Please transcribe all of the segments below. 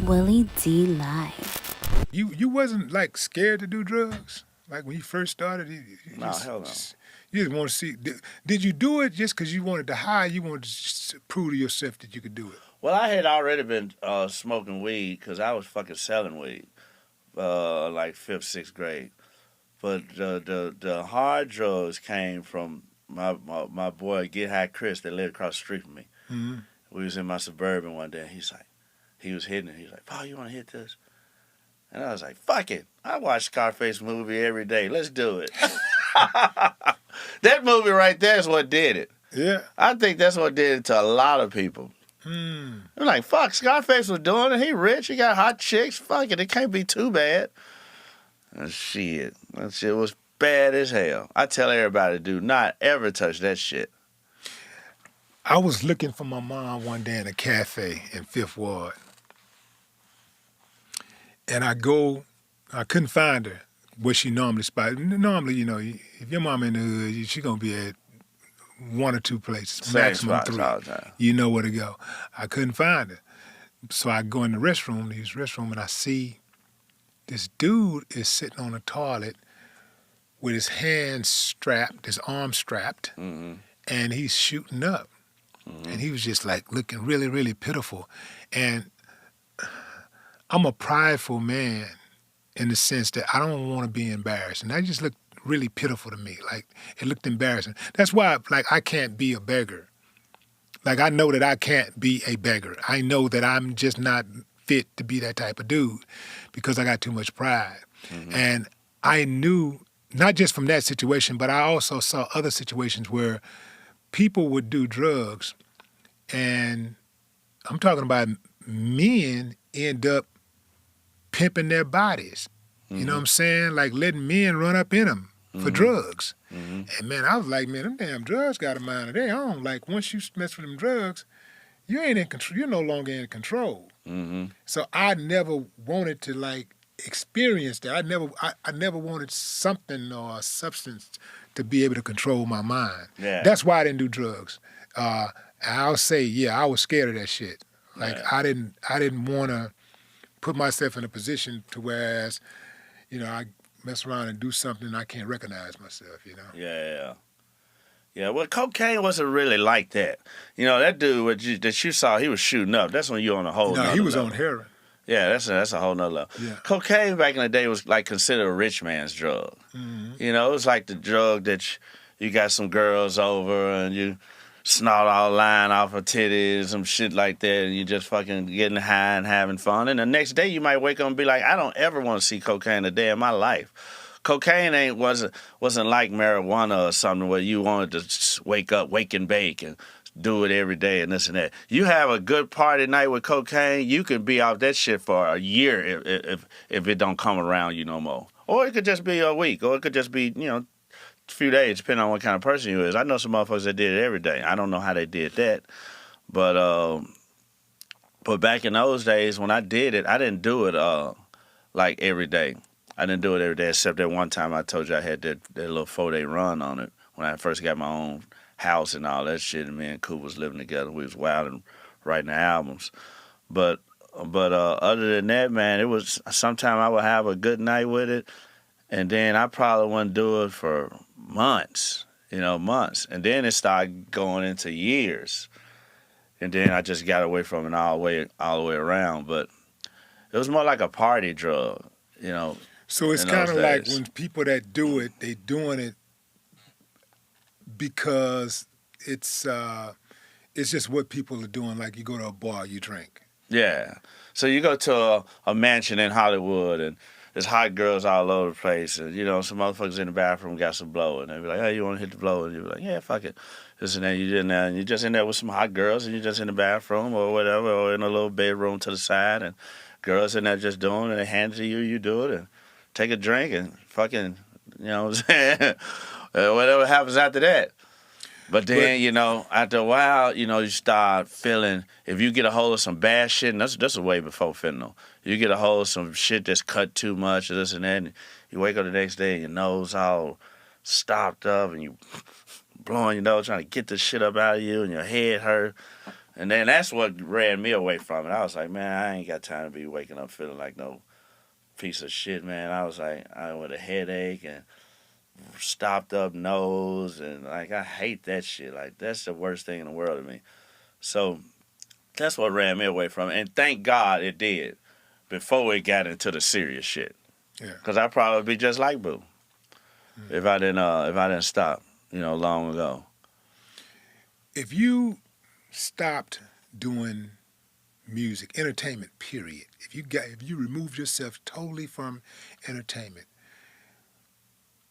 Willie D Live. You wasn't like scared to do drugs? Like when you first started, No, hell no. You just want to see. Did you do it just because you wanted to high? You wanted to prove to yourself that you could do it? Well, I had already been smoking weed because I was fucking selling weed, like fifth, sixth grade. But the hard drugs came from my boy Get High Chris that lived across the street from me. Mm-hmm. We was in my Suburban one day. He was hitting it. He was like, "Paul, you want to hit this?" And I was like, "Fuck it. I watch Scarface movie every day. Let's do it." That movie right there is what did it. Yeah. I think that's what did it to a lot of people. They're like, fuck, Scarface was doing it. He rich. He got hot chicks. Fuck it. It can't be too bad. And shit. That shit was bad as hell. I tell everybody, do not ever touch that shit. I was looking for my mom one day in a cafe in Fifth Ward. And I couldn't find her where she normally spotted. Normally, you know, if your mom in the hood, she going to be at one or two places, Same maximum spots three. all the time. You know where to go. I couldn't find her. So I go in the restroom, and I see this dude is sitting on a toilet with his hands strapped, his arms strapped, and he's shooting up. And he was just like looking really, really pitiful. And I'm a prideful man in the sense that I don't want to be embarrassed. And that just looked really pitiful to me. Like, it looked embarrassing. That's why, like, I can't be a beggar. Like, I know that I can't be a beggar. I know that I'm just not fit to be that type of dude because I got too much pride. And I knew, not just from that situation, but I also saw other situations where people would do drugs, and I'm talking about men end up pimping their bodies. You know what I'm saying? Like letting men run up in them for drugs. And man, I was like, man, them damn drugs got a mind of their own. Like once you mess with them drugs, you ain't in control. You're no longer in control. So I never wanted to like experience that. I never wanted something or a substance to be able to control my mind. Yeah. That's why I didn't do drugs. I'll say, yeah, I was scared of that shit. Like I didn't want to put myself in a position to whereas, you know, I mess around and do something I can't recognize myself, you know? Yeah. Yeah, well, cocaine wasn't really like that. You know, that dude that you saw, he was shooting up. That's when you on a whole No, nother he was level. on heroin. Yeah, that's a whole nother level. Yeah. Cocaine back in the day was like considered a rich man's drug. You know, it was like the drug that you got some girls over and you snort all line off her titties, some shit like that, and you just fucking getting high and having fun. And the next day you might wake up and be like, I don't ever want to see cocaine a day in my life. Cocaine wasn't like marijuana or something where you wanted to wake and bake and do it every day and this and that. You have a good party night with cocaine, you can be off that shit for a year if it don't come around you no more. Or it could just be a week, or it could just be, you know, a few days, depending on what kind of person you is. I know some motherfuckers that did it every day. I don't know how they did that. But back in those days when I did it, I didn't do it like every day. I didn't do it every day except that one time I told you I had that little 4-day run on it when I first got my own house and all that shit, and me and Coop was living together. We was wild and writing the albums. But other than that, man, it was sometime I would have a good night with it, and then I probably wouldn't do it for months. And then it started going into years. And then I just got away from it all the way around. But it was more like a party drug, you know. So it's kind of like when people that do it, they doing it because it's just what people are doing. Like you go to a bar, you drink. Yeah. So you go to a mansion in Hollywood and there's hot girls all over the place. And, you know, some motherfuckers in the bathroom got some blow. And they be like, hey, you want to hit the blow? And you be like, yeah, fuck it. This and that. You're just in there with some hot girls and you're just in the bathroom or whatever, or in a little bedroom to the side. And girls in there just doing it. And they hand it to you, you do it. And take a drink and fucking, you know what I'm saying? Whatever happens after that. But then, you know, after a while, you know, you start feeling, if you get a hold of some bad shit, and that's way before fentanyl, you get a hold of some shit that's cut too much or this and that, and you wake up the next day and your nose all stopped up and you blowing your nose trying to get this shit up out of you and your head hurt. And then that's what ran me away from it. I was like, man, I ain't got time to be waking up feeling like no piece of shit, man. I was like, I with a headache and stopped up nose, and like I hate that shit. Like that's the worst thing in the world to me. So that's what ran me away from it. And thank God it did before it got into the serious shit. Yeah. Cause I'd probably be just like Boo if I didn't stop, long ago. If you stopped doing music, entertainment, period. If you removed yourself totally from entertainment,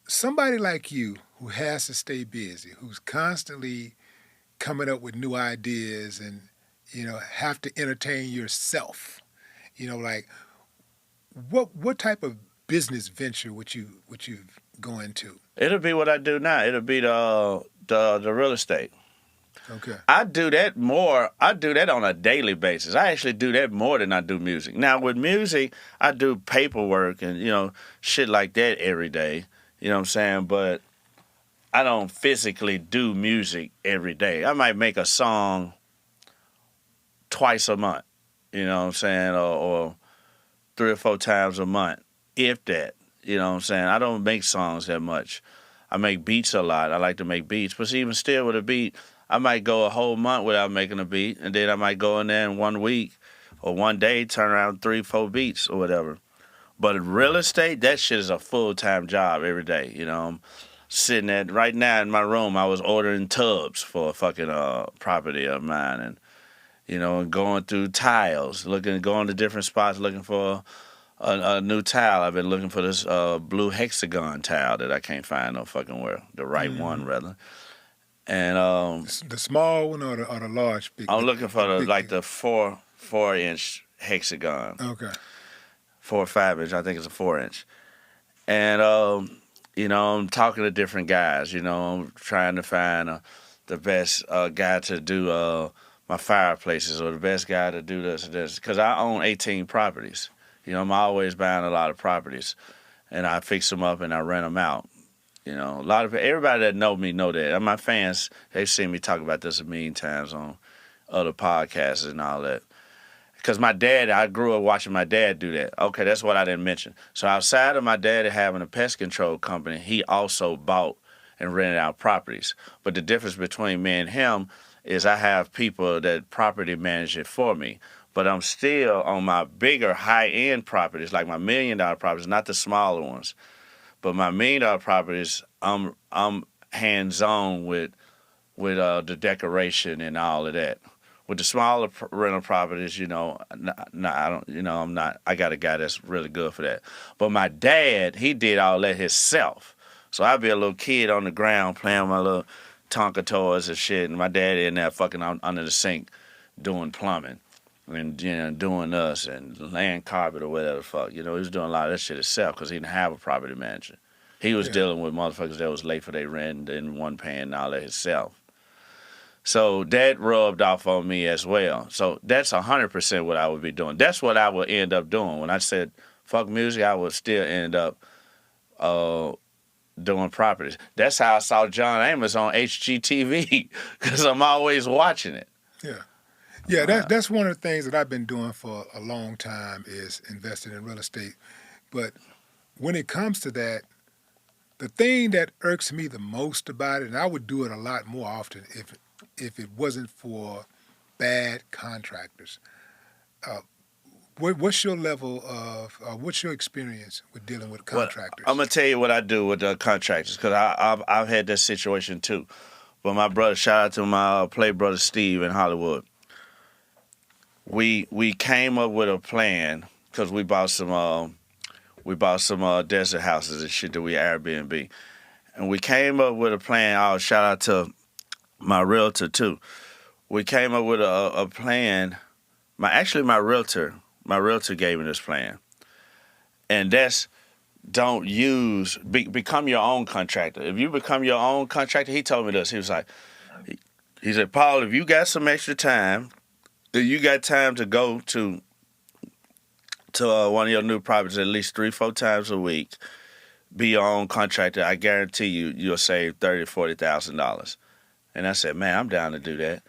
somebody like you who has to stay busy, who's constantly coming up with new ideas and have to entertain yourself, like what type of business venture would you go into? It'll be what I do now. It'll be the real estate. Okay. I do that more. I do that on a daily basis. I actually do that more than I do music. Now with music, I do paperwork and shit like that every day. You know what I'm saying? But I don't physically do music every day. I might make a song twice a month. You know what I'm saying? Or 3 or 4 times a month, if that. You know what I'm saying? I don't make songs that much. I make beats a lot. I like to make beats. But even still with a beat, I might go a whole month without making a beat, and then I might go in there in 1 week or 1 day, turn around 3, 4 beats or whatever. But real estate, that shit is a full-time job every day. I'm sitting right now in my room, I was ordering tubs for a fucking property of mine and going through tiles, going to different spots looking for a new tile. I've been looking for this blue hexagon tile that I can't find no fucking where, the right one rather. And the small one or the large? I'm looking for the 4-inch hexagon. Okay. 4 or 5 inch. I think it's a 4-inch. And I'm talking to different guys. I'm trying to find the best guy to do my fireplaces or the best guy to do this and this. Because I own 18 properties. I'm always buying a lot of properties, and I fix them up and I rent them out. A lot of everybody that know me know that. And my fans, they've seen me talk about this a million times on other podcasts and all that. Because I grew up watching my dad do that. Okay, that's what I didn't mention. So outside of my dad having a pest control company, he also bought and rented out properties. But the difference between me and him is I have people that property manage it for me. But I'm still on my bigger high-end properties, like my $1 million properties, not the smaller ones. But my $1 million properties, I'm hands-on with the decoration and all of that. With the smaller rental properties, I don't, I'm not. I got a guy that's really good for that. But my dad, he did all that himself. So I'd be a little kid on the ground playing with my little Tonka toys and shit, and my dad in there fucking under the sink doing plumbing and doing us and laying carpet or whatever the fuck. He was doing a lot of that shit himself because he didn't have a property manager. He was dealing with motherfuckers that was late for their rent and didn't want paying all that himself. So that rubbed off on me as well. So that's 100% what I would be doing. That's what I would end up doing. When I said fuck music, I would still end up doing properties. That's how I saw John Amos on HGTV because I'm always watching it. Yeah. Yeah, that's one of the things that I've been doing for a long time is investing in real estate. But when it comes to that, the thing that irks me the most about it, and I would do it a lot more often if it wasn't for bad contractors. What's your level of, what's your experience with dealing with contractors? Well, I'm going to tell you what I do with the contractors because I've had that situation too. But my brother, shout out to my play brother Steve in Hollywood. We came up with a plan because we bought some desert houses and shit that we Airbnb. And we came up with a plan. Oh, shout out to my realtor too. We came up with a plan. My realtor gave me this plan. And that's become your own contractor. If you become your own contractor, he told me this. He was like, he said, Paul, if you got some extra time, if you got time to go to one of your new properties at least 3-4 times a week, be your own contractor, I guarantee you'll save $30,000 to $40,000. And I said, man, I'm down to do that.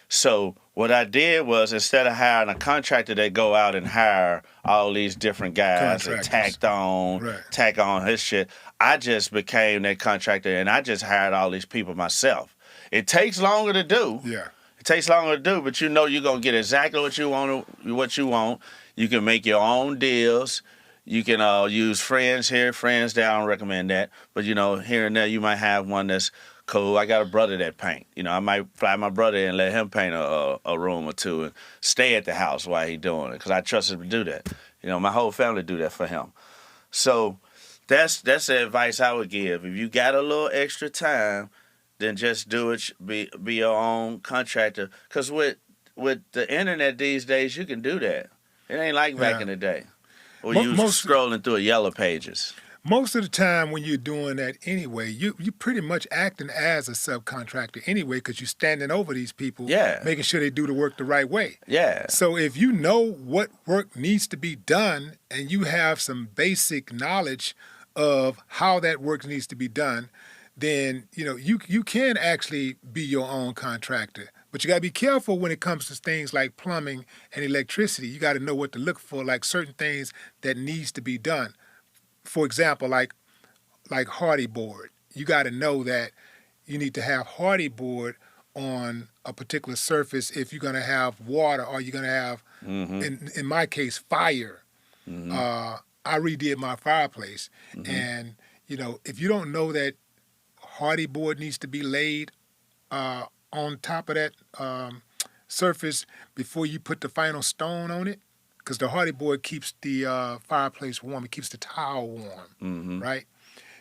So what I did was, instead of hiring a contractor, they go out and hire all these different guys and tack on his shit. I just became that contractor, and I just hired all these people myself. It takes longer to do. Yeah. It takes longer to do, but you know you're gonna get exactly what you want. You can make your own deals. You can use friends here, friends there. I don't recommend that, but you know, here and there you might have one that's cool. I got a brother that paint. You know, I might fly my brother and let him paint a room or two and stay at the house while he doing it, because I trust him to do that. You know, my whole family do that for him. So that's the advice I would give. If you got a little extra time, then just do it. Be your own contractor. Because with the internet these days, you can do that. It ain't like back in the day, or you scrolling through Yellow Pages. Most of the time when you're doing that anyway, you pretty much acting as a subcontractor anyway, because you're standing over these people, making sure they do the work the right way. Yeah. So if you know what work needs to be done and you have some basic knowledge of how that work needs to be done, then you know you can actually be your own contractor. But you got to be careful when it comes to things like plumbing and electricity. You got to know what to look for, like certain things that needs to be done. For example, like hardy board, you got to know that you need to have hardy board on a particular surface if you're going to have water, or you're going to have, in my case, fire. I redid my fireplace, and you know, if you don't know that hardy board needs to be laid on top of that surface before you put the final stone on it, because the hardy board keeps the fireplace warm. It keeps the tile warm, right?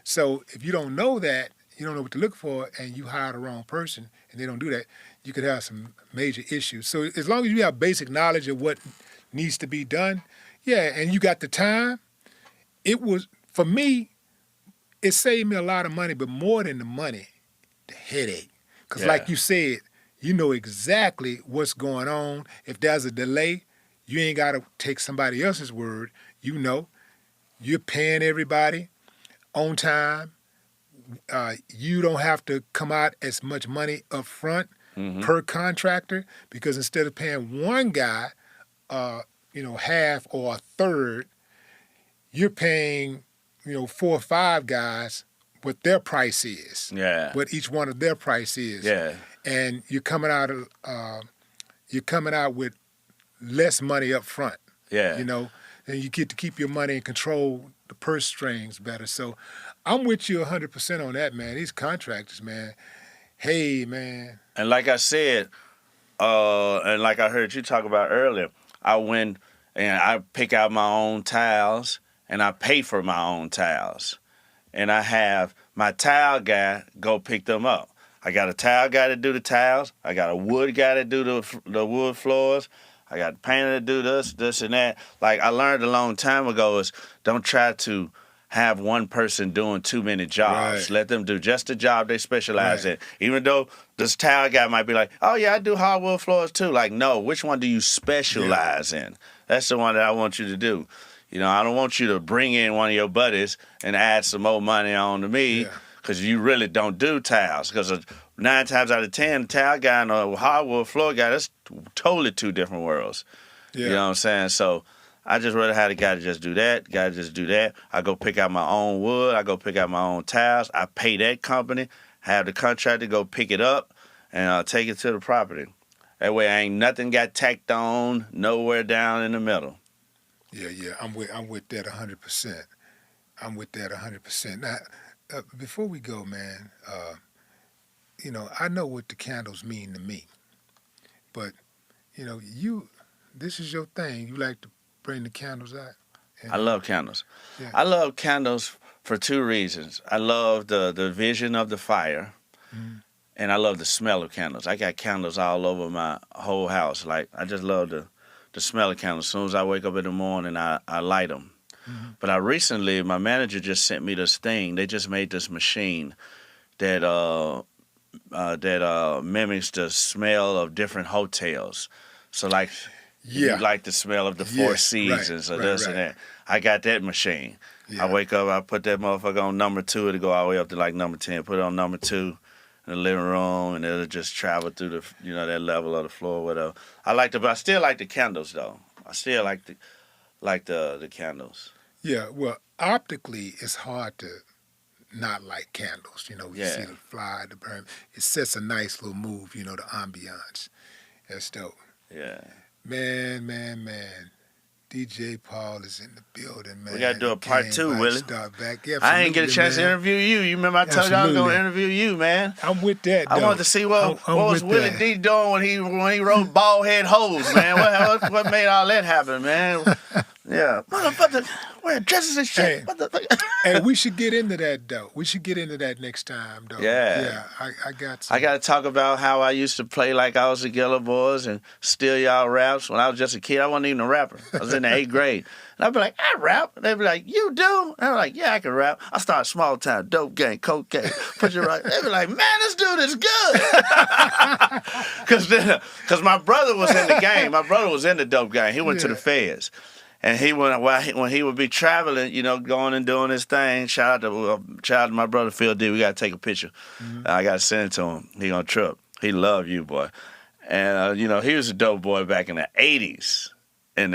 So if you don't know that, you don't know what to look for, and you hire the wrong person, and they don't do that, you could have some major issues. So as long as you have basic knowledge of what needs to be done, and you got the time, for me, it saved me a lot of money, but more than the money, the headache. Because like you said, you know exactly what's going on. If there's a delay, you ain't got to take somebody else's word. You know, you're paying everybody on time. You don't have to come out as much money up front per contractor, because instead of paying one guy, half or a third, you're paying, 4 or 5 guys what their price is. Yeah. What each one of their price is. Yeah. And you're coming out with less money up front. Yeah. And you get to keep your money and control the purse strings better. So I'm with you 100% on that, man. These contractors, man. Hey, man. And like I said, and like I heard you talk about earlier, I went and I pick out my own tiles, and I pay for my own tiles. And I have my tile guy go pick them up. I got a tile guy to do the tiles. I got a wood guy to do the wood floors. I got a painter to do this, and that. Like I learned a long time ago is don't try to have one person doing too many jobs. Right. Let them do just the job they specialize in. Even though this tile guy might be like, oh, yeah, I do hardwood floors too. Like, no, which one do you specialize in? That's the one that I want you to do. I don't want you to bring in one of your buddies and add some more money on to me because you really don't do tiles. Because 9 times out of 10, the tile guy and a hardwood floor guy, that's totally 2 different worlds. Yeah. You know what I'm saying? So I just rather have a guy to just do that, I go pick out my own wood. I go pick out my own tiles. I pay that company, have the contractor go pick it up, and take it to the property. That way ain't nothing got tacked on nowhere down in the middle. Yeah, I'm with that 100%. I'm with that 100%. Now, before we go, man, I know what the candles mean to me, but this is your thing. You like to bring the candles out. I love candles. Yeah. I love candles for 2 reasons. I love the vision of the fire, and I love the smell of candles. I got candles all over my whole house. Like I just love the smell of candles. As soon as I wake up in the morning, I light them. But my manager just sent me this thing. They just made this machine that mimics the smell of different hotels. So like, you like the smell of the Four Seasons or this and that. I got that machine. Yeah. I wake up, I put that motherfucker on number 2. It'll go all the way up to like number 10. Put it on number 2. in the living room, and it'll just travel through the, you know, that level of the floor, or whatever. But I still like the candles though. I still like the candles. Yeah, well, optically, it's hard to not like candles. You Yeah. see the fly, the burn. It sets a nice little mood, the ambiance. That's dope. Yeah. Man. DJ Paul is in the building, man. We got to do a part 2, Willie. Start back. Yeah, I ain't get a chance to interview you. You remember I told you I was going to interview you, man. I'm with that, though. I wanted to see what was Willie D doing when he wrote Bald Head Hoes, man. What made all that happen, man? Yeah. Motherfucker, wearing dresses and shit. Hey, we should get into that, though. We should get into that next time, though. Yeah. I got some. I got to talk about how I used to play like I was the Yellow Boys and steal y'all raps. When I was just a kid, I wasn't even a rapper. I was in the 8th grade. And I'd be like, I rap. And they'd be like, you do? And I'd be like, yeah, I can rap. I started small town, dope gang, cocaine, put your right. They'd be like, man, this dude is good. Because my brother was in the gang. My brother was in the dope gang. He went to the feds. And when he would be traveling, going and doing his thing. Shout out to my brother Phil D. We gotta take a picture. Mm-hmm. I gotta send it to him. He gonna trip. He love you, boy. And he was a dope boy back in the '80s. And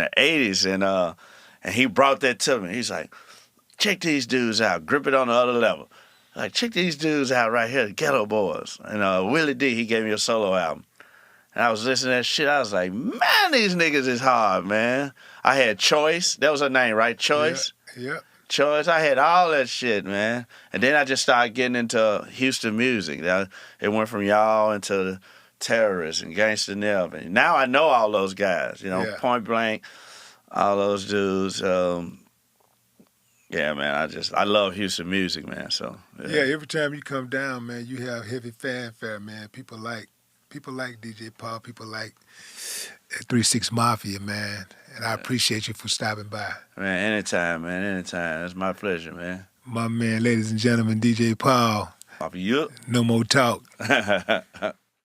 he brought that to me. He's like, check these dudes out. Grip it on the other level. Like, check these dudes out right here, the Ghetto Boys. And Willie D. He gave me a solo album. And I was listening to that shit. I was like, man, these niggas is hard, man. I had Choice. That was her name, right? Choice? Yeah. Choice. I had all that shit, man. And then I just started getting into Houston music. It went from y'all into the Terrorists and Gangsta Nip. And now I know all those guys, Point Blank, all those dudes. Yeah, man, I love Houston music, man. So yeah, every time you come down, man, you have heavy fanfare, man. People like DJ Paul. People like 3-6 Mafia, man. And I appreciate you for stopping by. Man, anytime, man. Anytime. It's my pleasure, man. My man, ladies and gentlemen, DJ Paul. Mafia. No more talk.